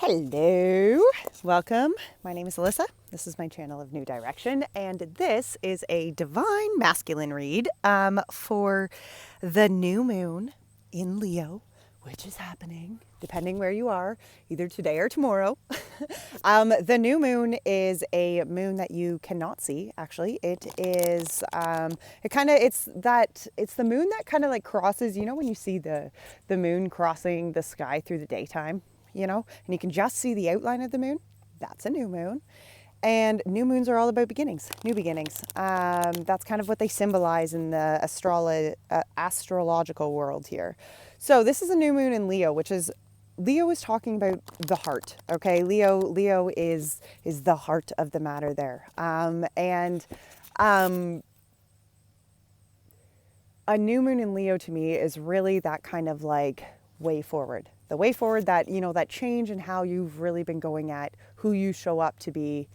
Hello, welcome. My name is Alyssa. This is my channel of New Direction, and this is a divine masculine read for the new moon in Leo, which is happening depending where you are, either today or tomorrow. The new moon is a moon that you cannot see. Actually, it is. It's the moon that kind of like crosses. You know when you see the moon crossing the sky through the daytime. You know, and you can just see the outline of the moon. That's a new moon. And new moons are all about beginnings, new beginnings. That's kind of what they symbolize in the astrological world here. So this is a new moon in Leo, Leo is talking about the heart. Okay, Leo is the heart of the matter there. A new moon in Leo to me is really that kind of like way forward. The way forward, that, you know, that change in how you've really been going at who you show up to be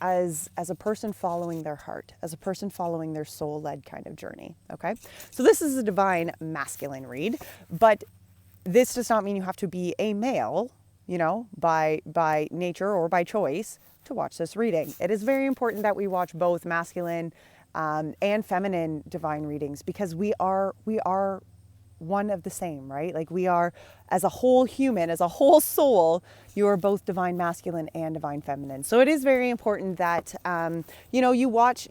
as a person following their heart, as a person following their soul-led kind of journey, okay? So this is a divine masculine read, but this does not mean you have to be a male, you know, by nature or by choice to watch this reading. It is very important that we watch both masculine and feminine divine readings, because we are one of the same, right? Like we are, as a whole human, as a whole soul, you are both divine masculine and divine feminine. So it is very important that you watch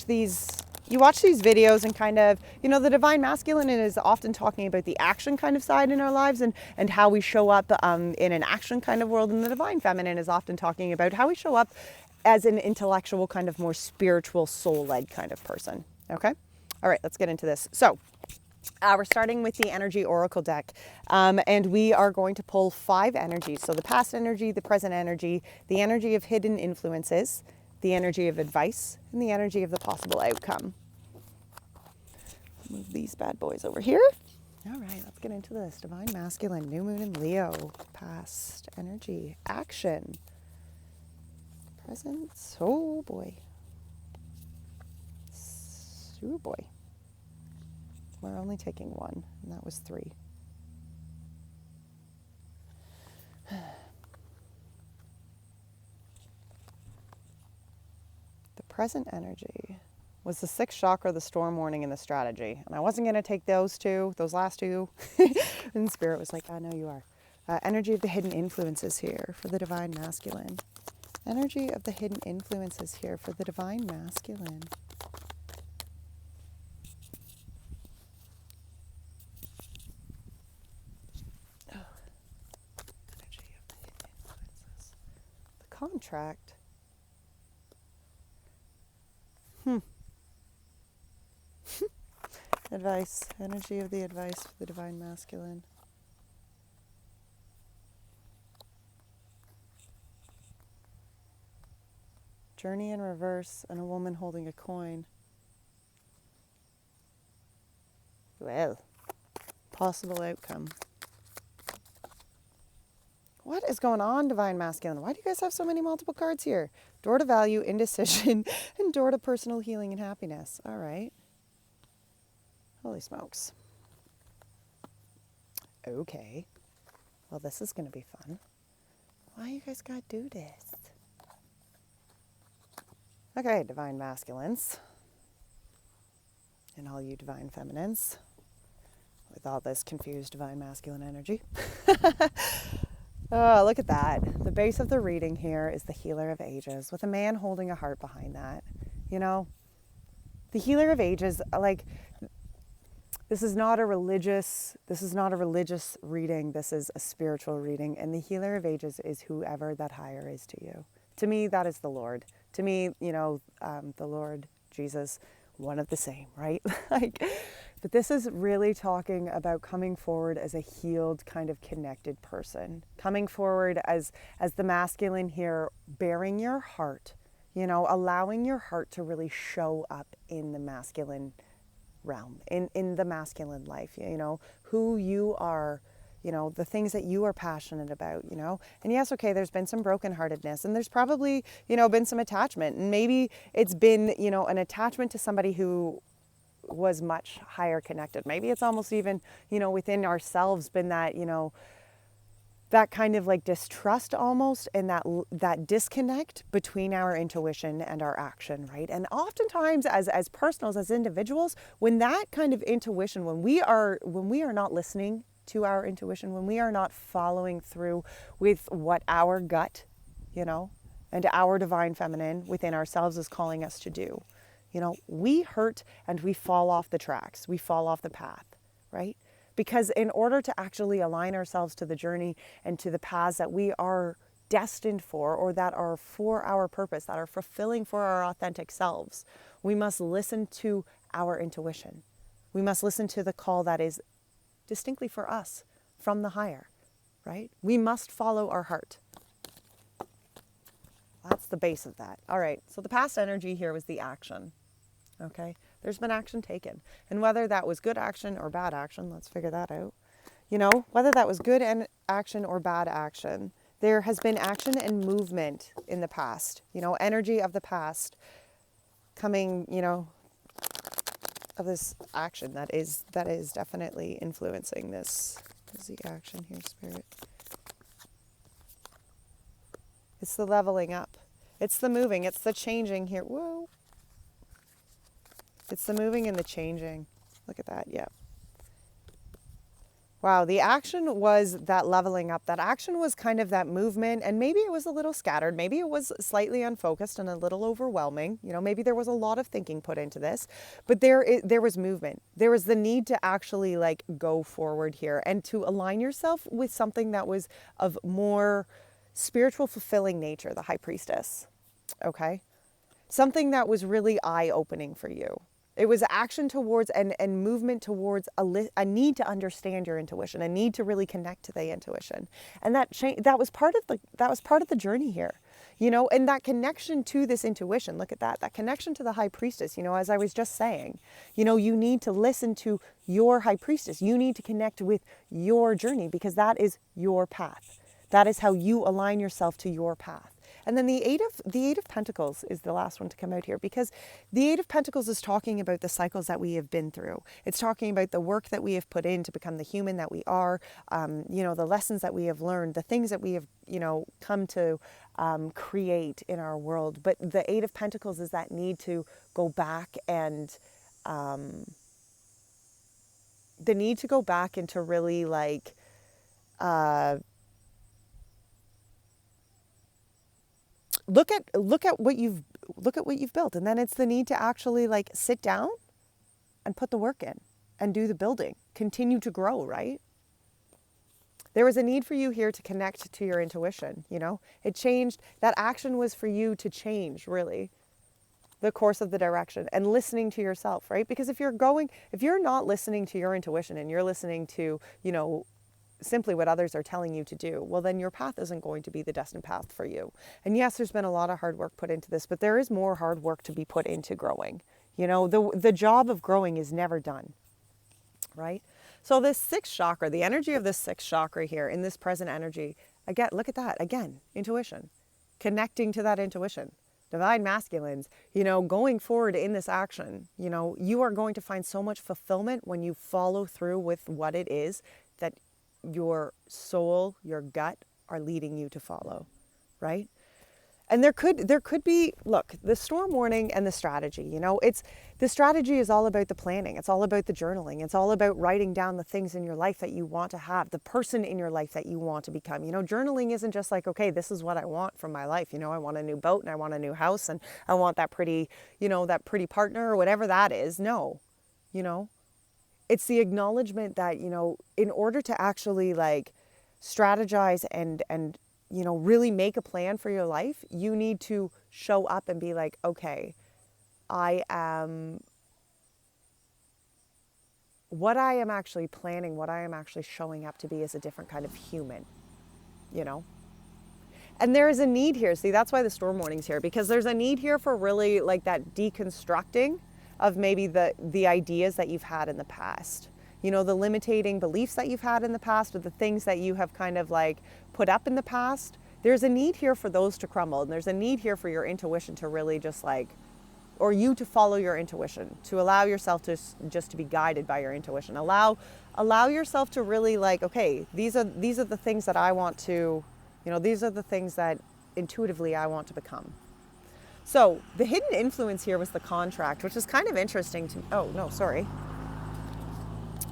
these videos and kind of, you know, the divine masculine is often talking about the action kind of side in our lives and how we show up in an action kind of world, and the divine feminine is often talking about how we show up as an intellectual kind of more spiritual soul-led kind of person. Okay, all right, let's get into this. So we're starting with the energy oracle deck, and we are going to pull 5 energies. So the past energy, the present energy, the energy of hidden influences, the energy of advice, and the energy of the possible outcome. Move these bad boys over here. All right, let's get into this. Divine masculine, new moon in Leo, past energy, action, present, oh boy, oh boy. We're only taking 1, and that was 3. The present energy was the 6th chakra, the storm warning, and the strategy. And I wasn't going to take those last two. And Spirit was like, I know you are. Energy of the hidden influences here for the divine masculine. Energy of the hidden influences here for the divine masculine. Contract. Advice. Energy of the advice for the divine masculine. Journey in reverse and a woman holding a coin. Well, possible outcome. What is going on, divine masculine? Why do you guys have so many multiple cards here? Door to value, indecision, and door to personal healing and happiness. All right. Holy smokes. Okay. Well, this is going to be fun. Why you guys got to do this? Okay, divine masculines. And all you divine feminines. With all this confused divine masculine energy. Oh, look at that. The base of the reading here is the healer of ages, with a man holding a heart behind that. You know, the healer of ages, like, this is not a religious reading. This is a spiritual reading. And the healer of ages is whoever that higher is to you. To me, that is the Lord. To me, you know, the Lord, Jesus, one of the same, right? But this is really talking about coming forward as a healed, kind of connected person. Coming forward as the masculine here, bearing your heart, you know, allowing your heart to really show up in the masculine realm, in the masculine life, you know, who you are, you know, the things that you are passionate about, you know. And yes, okay, there's been some brokenheartedness, and there's probably, you know, been some attachment, and maybe it's been, you know, an attachment to somebody who was much higher connected. Maybe it's almost even, you know, within ourselves been that, you know, that kind of like distrust almost, and that disconnect between our intuition and our action, right? And oftentimes as personals, as individuals, when that kind of intuition, when we are not listening to our intuition, when we are not following through with what our gut, and our divine feminine within ourselves is calling us to do, we hurt and we fall off the tracks, we fall off the path, right? Because in order to actually align ourselves to the journey and to the paths that we are destined for, or that are for our purpose, that are fulfilling for our authentic selves, we must listen to our intuition. We must listen to the call that is distinctly for us from the higher, right? We must follow our heart. That's the base of that. All right, so the past energy here was the action, okay? There's been action taken. And whether that was good action or bad action, let's figure that out. Whether that was good action or bad action, there has been action and movement in the past, energy of the past coming, of this action that is definitely influencing this. What is the action here, Spirit? It's the leveling up. It's the moving. It's the changing here. Whoa. It's the moving and the changing. Look at that. Yeah. Wow. The action was that leveling up. That action was kind of that movement, and maybe it was a little scattered. Maybe it was slightly unfocused and a little overwhelming. Maybe there was a lot of thinking put into this, but there was movement. There was the need to actually like go forward here and to align yourself with something that was of more spiritual fulfilling nature, the high priestess. Okay. Something that was really eye-opening for you. It was action towards and movement towards a need to understand your intuition, a need to really connect to the intuition. And that was part of the journey here, and that connection to this intuition. Look at that connection to the high priestess, as I was just saying, you need to listen to your high priestess. You need to connect with your journey, because that is your path. That is how you align yourself to your path. And then the Eight of Pentacles is the last one to come out here, because the Eight of Pentacles is talking about the cycles that we have been through. It's talking about the work that we have put in to become the human that we are, the lessons that we have learned, the things that we have, come to create in our world. But the Eight of Pentacles is that need to go back and the need to go back and to really like look at what you've built. And then it's the need to actually like sit down and put the work in and do the building, continue to grow, right? There was a need for you here to connect to your intuition. It changed. That action was for you to change really the course of the direction and listening to yourself, right? Because if you're not listening to your intuition and you're listening to, simply what others are telling you to do, well, then your path isn't going to be the destined path for you. And yes, there's been a lot of hard work put into this, but there is more hard work to be put into growing. The job of growing is never done, right? So this sixth chakra, the energy of this sixth chakra here in this present energy, again, look at that. Again, intuition, connecting to that intuition. Divine masculines, going forward in this action, you are going to find so much fulfillment when you follow through with what it is that your soul, your gut are leading you to follow, right? And there could be, look, the storm warning and the strategy, the strategy is all about the planning. It's all about the journaling. It's all about writing down the things in your life that you want to have, the person in your life that you want to become. Journaling isn't just like, okay, this is what I want from my life. I want a new boat and I want a new house and I want that pretty, that pretty partner or whatever that is. No, it's the acknowledgement that, in order to actually like strategize and really make a plan for your life, you need to show up and be like, okay, what I am actually planning, what I am actually showing up to be is a different kind of human, And there is a need here. See, that's why the storm warning's here, because there's a need here for really like that deconstructing of maybe the ideas that you've had in the past. The limiting beliefs that you've had in the past, or the things that you have kind of like put up in the past. There's a need here for those to crumble. And there's a need here for your intuition to really just like or you to follow your intuition, to allow yourself to just to be guided by your intuition. Allow yourself to really like, okay, these are the things that I want to, these are the things that intuitively I want to become. So the hidden influence here was the contract, which is kind of interesting to, oh no, sorry.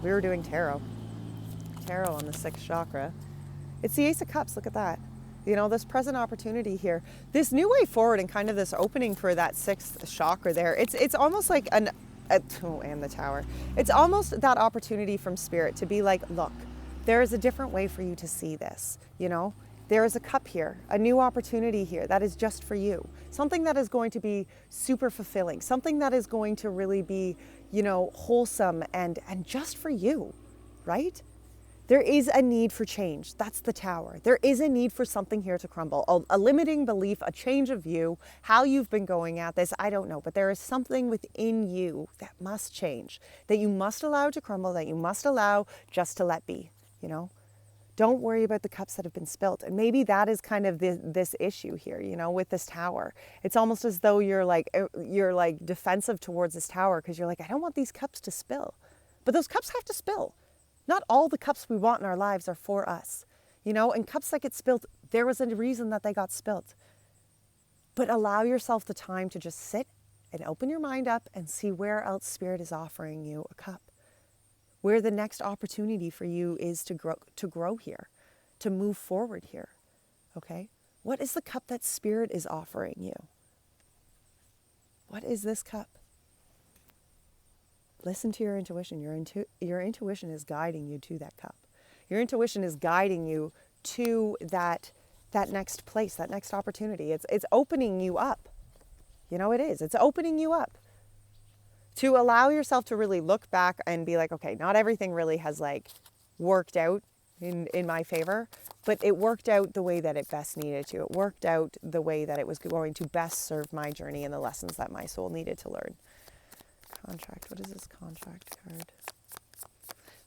We were doing tarot on the 6th chakra. It's the Ace of Cups, look at that. This present opportunity here, this new way forward and kind of this opening for that 6th chakra there. It's almost like and the Tower. It's almost that opportunity from Spirit to be like, look, there is a different way for you to see this, There is a cup here, a new opportunity here that is just for you. Something that is going to be super fulfilling, something that is going to really be, wholesome and just for you, right? There is a need for change. That's the Tower. There is a need for something here to crumble. A limiting belief, a change of view, how you've been going at this, I don't know. But there is something within you that must change, that you must allow to crumble, that you must allow just to let be, Don't worry about the cups that have been spilt. And maybe that is kind of this issue here, with this Tower. It's almost as though you're like defensive towards this Tower because you're like, I don't want these cups to spill. But those cups have to spill. Not all the cups we want in our lives are for us, and cups that get spilled, there was a reason that they got spilled. But allow yourself the time to just sit and open your mind up and see where else Spirit is offering you a cup, where the next opportunity for you is to grow here, to move forward here, okay? What is the cup that Spirit is offering you? What is this cup? Listen to your intuition. Your intuition is guiding you to that cup. Your intuition is guiding you to that next place, that next opportunity. It's opening you up. It is. It's opening you up to allow yourself to really look back and be like, okay, not everything really has like worked out in my favor, but it worked out the way that it best needed to. It worked out the way that it was going to best serve my journey and the lessons that my soul needed to learn. Contract. What is this contract card?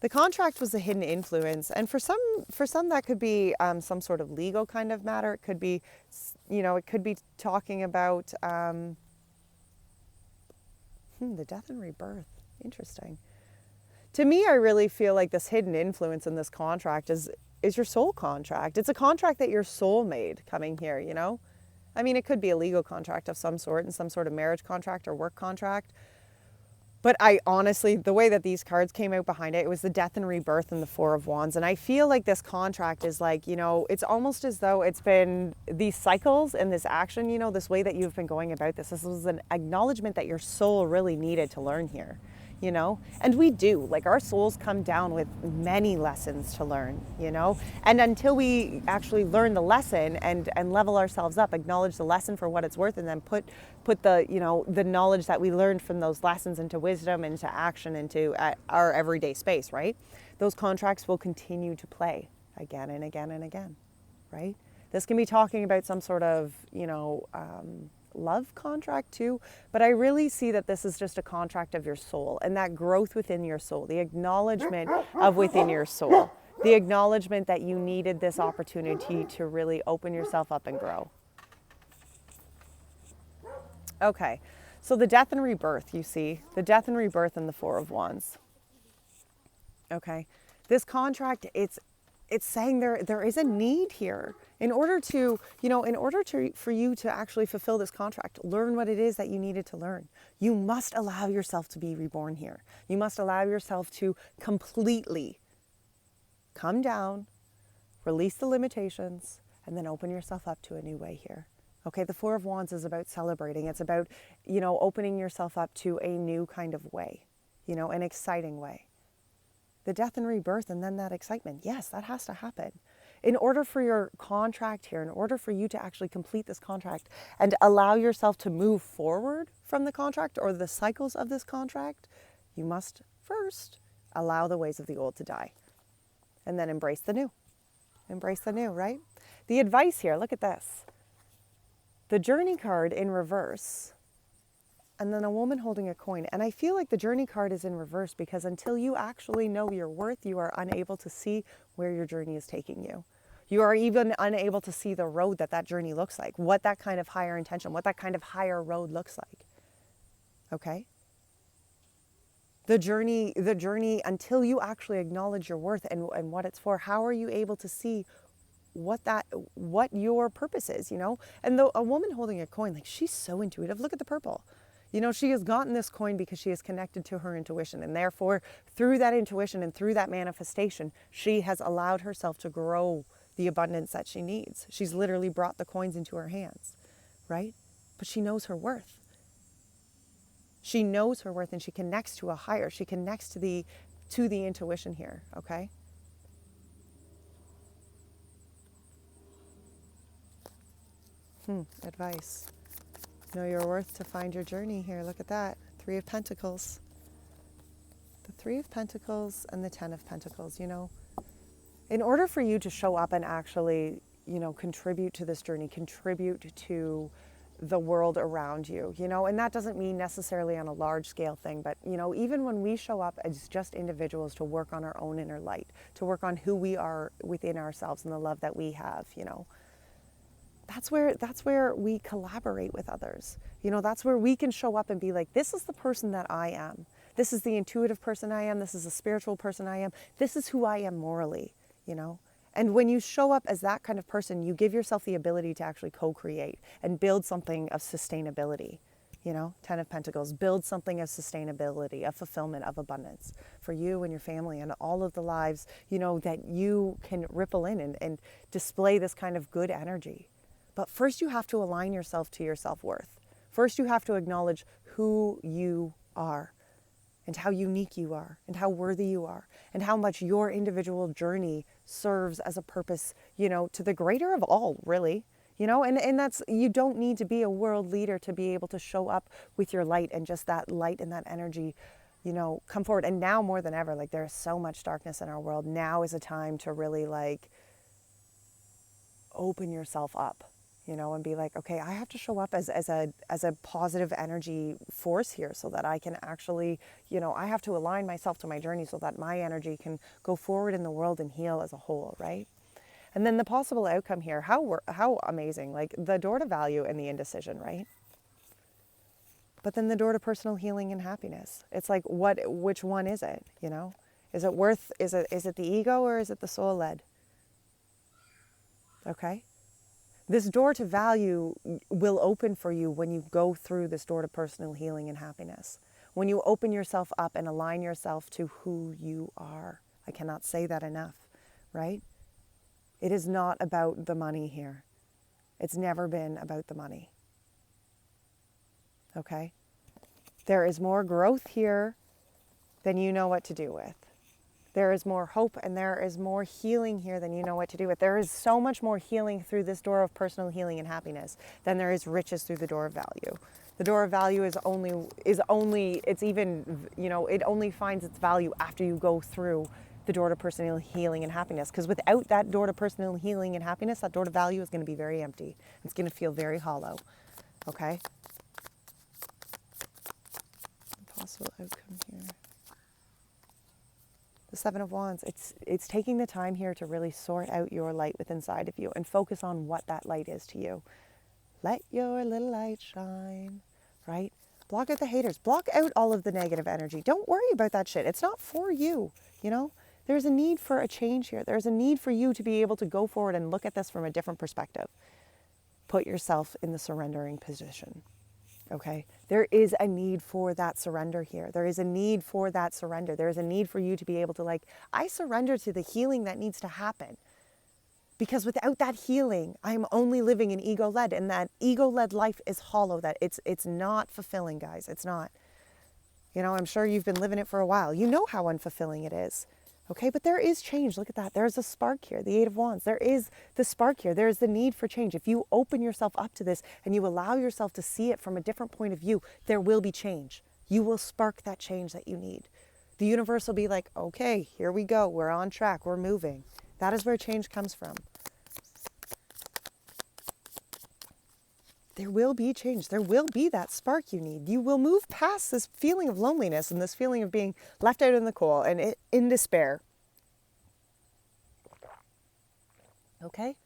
The contract was a hidden influence, and for some that could be some sort of legal kind of matter. It could be, it could be talking about the death and rebirth. Interesting. To me, I really feel like this hidden influence in this contract is your soul contract. It's a contract that your soul made coming here. I mean, it could be a legal contract of some sort, and some sort of marriage contract or work contract. But I honestly, the way that these cards came out behind it, it was the death and rebirth and the 4 of Wands. And I feel like this contract is like, it's almost as though it's been these cycles and this action, this way that you've been going about this. This was an acknowledgement that your soul really needed to learn here. And we do, like our souls come down with many lessons to learn, and until we actually learn the lesson and level ourselves up, acknowledge the lesson for what it's worth, and then put the, the knowledge that we learned from those lessons into wisdom, into action, into our everyday space, right? Those contracts will continue to play again and again and again, right? This can be talking about some sort of, love contract too, but I really see that this is just a contract of your soul and that growth within your soul, the acknowledgement of within your soul, the acknowledgement that you needed this opportunity to really open yourself up and grow. Okay, so the death and rebirth, you see, the death and rebirth and the 4 of Wands. Okay, this contract, it's saying there is a need here. In order for you to actually fulfill this contract, learn what it is that you needed to learn. You must allow yourself to be reborn here. You must allow yourself to completely come down, release the limitations, and then open yourself up to a new way here. Okay, the 4 of Wands is about celebrating. It's about, opening yourself up to a new kind of way, an exciting way. The death and rebirth and then that excitement. Yes, that has to happen. In order for your contract here, in order for you to actually complete this contract and allow yourself to move forward from the contract or the cycles of this contract, you must first allow the ways of the old to die and then embrace the new. Embrace the new, right? The advice here, look at this. The Journey card in reverse, and then a woman holding a coin. And I feel like the Journey card is in reverse because until you actually know your worth, you are unable to see where your journey is taking you. You are even unable to see the road that journey looks like, what that kind of higher intention, what that kind of higher road looks like. Okay? The journey until you actually acknowledge your worth and what it's for, how are you able to see what your purpose is, you know? And though a woman holding a coin, like, she's so intuitive. Look at the purple. You know, she has gotten this coin because she is connected to her intuition. And therefore, through that intuition and through that manifestation, she has allowed herself to grow the abundance that she needs. She's literally brought the coins into her hands, right? But she knows her worth. She knows her worth, and she connects to a higher. She connects to the intuition here, okay? Advice. Know your worth to find your journey here. Look at that. 3 of Pentacles. The 3 of Pentacles and the 10 of Pentacles, you know. In order for you to show up and actually, you know, contribute to this journey, contribute to the world around you, you know, and that doesn't mean necessarily on a large scale thing, but, you know, even when we show up as just individuals to work on our own inner light, to work on who we are within ourselves and the love that we have, you know, that's where we collaborate with others. You know, that's where we can show up and be like, this is the person that I am. This is the intuitive person I am. This is the spiritual person I am. This is who I am morally, you know. And when you show up as that kind of person, you give yourself the ability to actually co-create and build something of sustainability. You know, 10 of Pentacles, build something of sustainability, of fulfillment, of abundance for you and your family and all of the lives, you know, that you can ripple in and display this kind of good energy. But first you have to align yourself to your self-worth. First you have to acknowledge who you are and how unique you are and how worthy you are and how much your individual journey serves as a purpose, you know, to the greater of all, really. You know, and that's, you don't need to be a world leader to be able to show up with your light and just that light and that energy, you know, come forward. And now more than ever, like, there's so much darkness in our world. Now is a time to really, like, open yourself up, you know, and be like, okay, I have to show up as a positive energy force here so that I can actually, you know, I have to align myself to my journey so that my energy can go forward in the world and heal as a whole, right? And then the possible outcome here, how amazing, like the door to value and the indecision, right? But then the door to personal healing and happiness. It's like, which one is it, you know? Is it the ego or is it the soul led? Okay? This door to value will open for you when you go through this door to personal healing and happiness. When you open yourself up and align yourself to who you are. I cannot say that enough, right? It is not about the money here. It's never been about the money. Okay? There is more growth here than you know what to do with. There is more hope and there is more healing here than you know what to do with. There is so much more healing through this door of personal healing and happiness than there is riches through the door of value. The door of value it's even, you know, it only finds its value after you go through the door to personal healing and happiness. Because without that door to personal healing and happiness, that door to value is going to be very empty. It's going to feel very hollow. Okay? Possible outcome here. The 7 of Wands, it's taking the time here to really sort out your light within inside of you and focus on what that light is to you. Let your little light shine, right? Block out the haters. Block out all of the negative energy. Don't worry about that shit. It's not for you, you know? There's a need for a change here. There's a need for you to be able to go forward and look at this from a different perspective. Put yourself in the surrendering position. Okay, there is a need for that surrender here. There is a need for that surrender. There is a need for you to be able to, like, I surrender to the healing that needs to happen. Because without that healing, I'm only living an ego-led, and that ego-led life is hollow. That it's not fulfilling, guys. It's not. You know, I'm sure you've been living it for a while. You know how unfulfilling it is. Okay, but there is change. Look at that. There's a spark here, the 8 of Wands. There is the spark here. There is the need for change. If you open yourself up to this and you allow yourself to see it from a different point of view, there will be change. You will spark that change that you need. The universe will be like, okay, here we go. We're on track. We're moving. That is where change comes from. There will be change. There will be that spark you need. You will move past this feeling of loneliness and this feeling of being left out in the cold and in despair. Okay?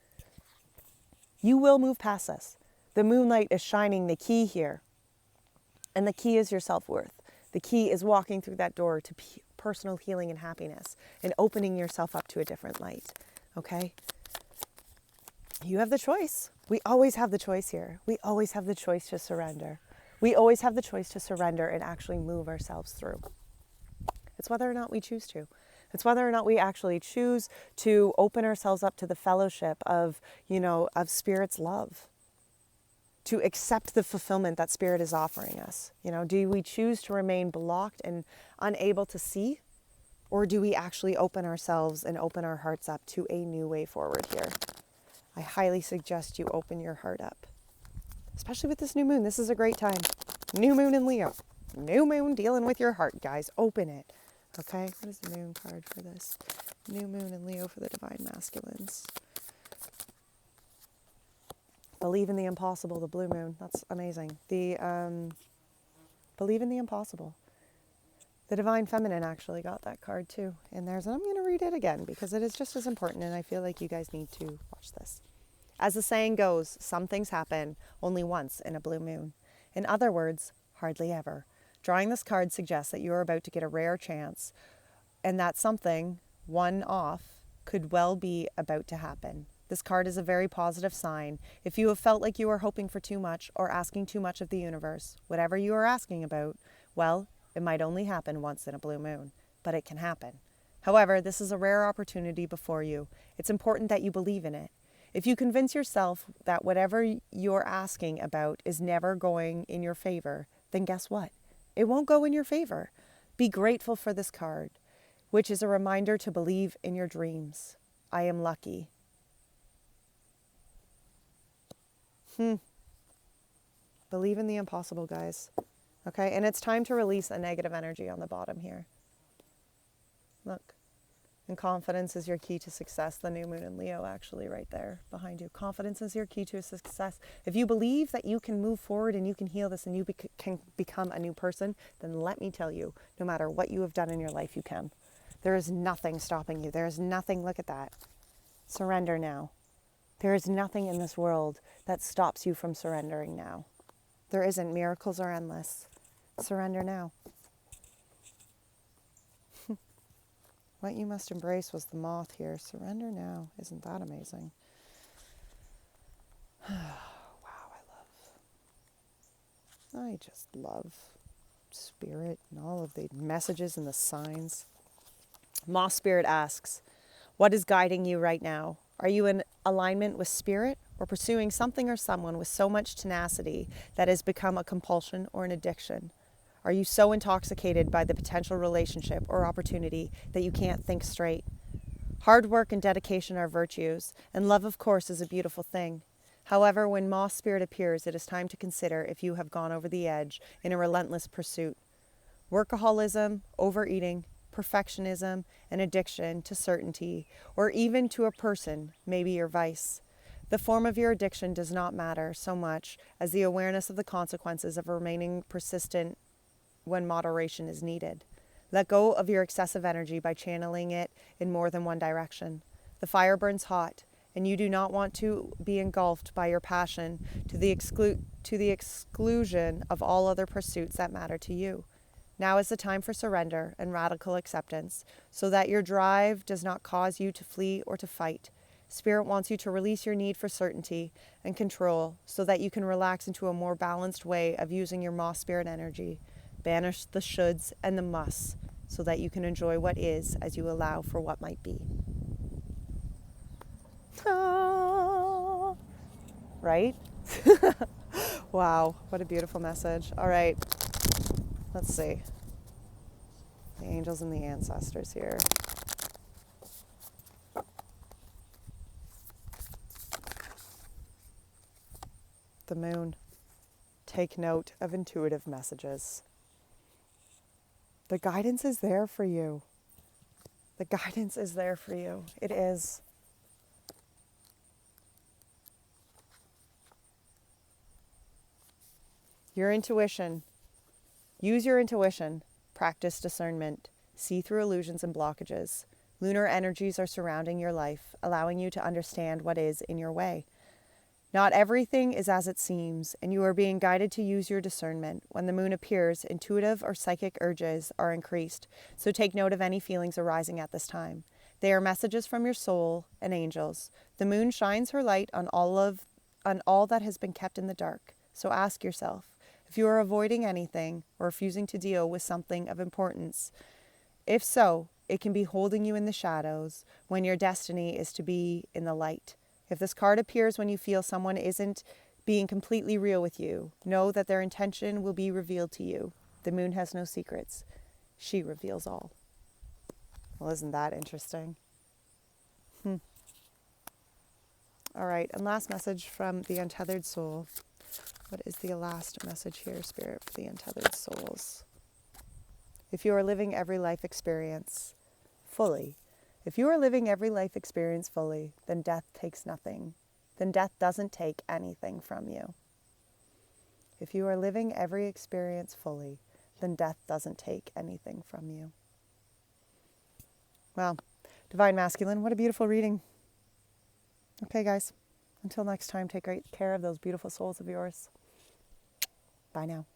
You will move past this. The moonlight is shining the key here. And the key is your self-worth. The key is walking through that door to personal healing and happiness and opening yourself up to a different light. Okay? You have the choice. We always have the choice here. We always have the choice to surrender. We always have the choice to surrender and actually move ourselves through. It's whether or not we choose to. It's whether or not we actually choose to open ourselves up to the fellowship of, of Spirit's love, to accept the fulfillment that Spirit is offering us. Do we choose to remain blocked and unable to see? Or do we actually open ourselves and open our hearts up to a new way forward here? I highly suggest you open your heart up, especially with this new moon. This is a great time. New moon in Leo. New moon dealing with your heart, guys. Open it. Okay, what is the moon card for this? New moon in Leo for the divine masculines. Believe in the impossible, the blue moon. That's amazing. The believe in the impossible. The divine feminine actually got that card too. And I'm going to read it again because it is just as important, and I feel like you guys need to watch this. As the saying goes, some things happen only once in a blue moon. In other words, hardly ever. Drawing this card suggests that you are about to get a rare chance and that something, one-off, could well be about to happen. This card is a very positive sign. If you have felt like you are hoping for too much or asking too much of the universe, whatever you are asking about, well, it might only happen once in a blue moon, but it can happen. However, this is a rare opportunity before you. It's important that you believe in it. If you convince yourself that whatever you're asking about is never going in your favor, then guess what? It won't go in your favor. Be grateful for this card, which is a reminder to believe in your dreams. I am lucky. Believe in the impossible, guys. Okay, and it's time to release a negative energy on the bottom here. Look. And confidence is your key to success. The new moon in Leo actually right there behind you. Confidence is your key to success. If you believe that you can move forward and you can heal this and you can become a new person, then let me tell you, no matter what you have done in your life, you can. There is nothing stopping you. There is nothing, look at that. Surrender now. There is nothing in this world that stops you from surrendering now. There isn't. Miracles are endless. Surrender now. What you must embrace was the moth here. Surrender now. Isn't that amazing? Wow, I just love Spirit and all of the messages and the signs. Moth Spirit asks, what is guiding you right now? Are you in alignment with Spirit or pursuing something or someone with so much tenacity that has become a compulsion or an addiction? Are you so intoxicated by the potential relationship or opportunity that you can't think straight? Hard work and dedication are virtues, and love, of course, is a beautiful thing. However, when Moth Spirit appears, it is time to consider if you have gone over the edge in a relentless pursuit. Workaholism, overeating, perfectionism, and addiction to certainty, or even to a person, may be your vice. The form of your addiction does not matter so much as the awareness of the consequences of remaining persistent when moderation is needed. Let go of your excessive energy by channeling it in more than one direction. The fire burns hot, and you do not want to be engulfed by your passion to the exclusion of all other pursuits that matter to you. Now is the time for surrender and radical acceptance, so that your drive does not cause you to flee or to fight. Spirit wants you to release your need for certainty and control so that you can relax into a more balanced way of using your Moth Spirit energy. Banish the shoulds and the musts so that you can enjoy what is as you allow for what might be. Ah, right? Wow, what a beautiful message. All right, let's see. The angels and the ancestors here. The moon. Take note of intuitive messages. The guidance is there for you. The guidance is there for you. It is. Your intuition. Use your intuition. Practice discernment. See through illusions and blockages. Lunar energies are surrounding your life, allowing you to understand what is in your way. Not everything is as it seems, and you are being guided to use your discernment. When the moon appears, intuitive or psychic urges are increased, so take note of any feelings arising at this time. They are messages from your soul and angels. The moon shines her light on all that has been kept in the dark. So ask yourself, if you are avoiding anything or refusing to deal with something of importance. If so, it can be holding you in the shadows when your destiny is to be in the light. If this card appears when you feel someone isn't being completely real with you, know that their intention will be revealed to you. The moon has no secrets. She reveals all. Well, isn't that interesting? All right, and last message from the untethered soul. What is the last message here, Spirit, for the untethered souls? If you are living every life experience fully, if you are living every life experience fully, then death takes nothing. Then death doesn't take anything from you. If you are living every experience fully, then death doesn't take anything from you. Wow. Divine Masculine, what a beautiful reading. Okay, guys. Until next time, take great care of those beautiful souls of yours. Bye now.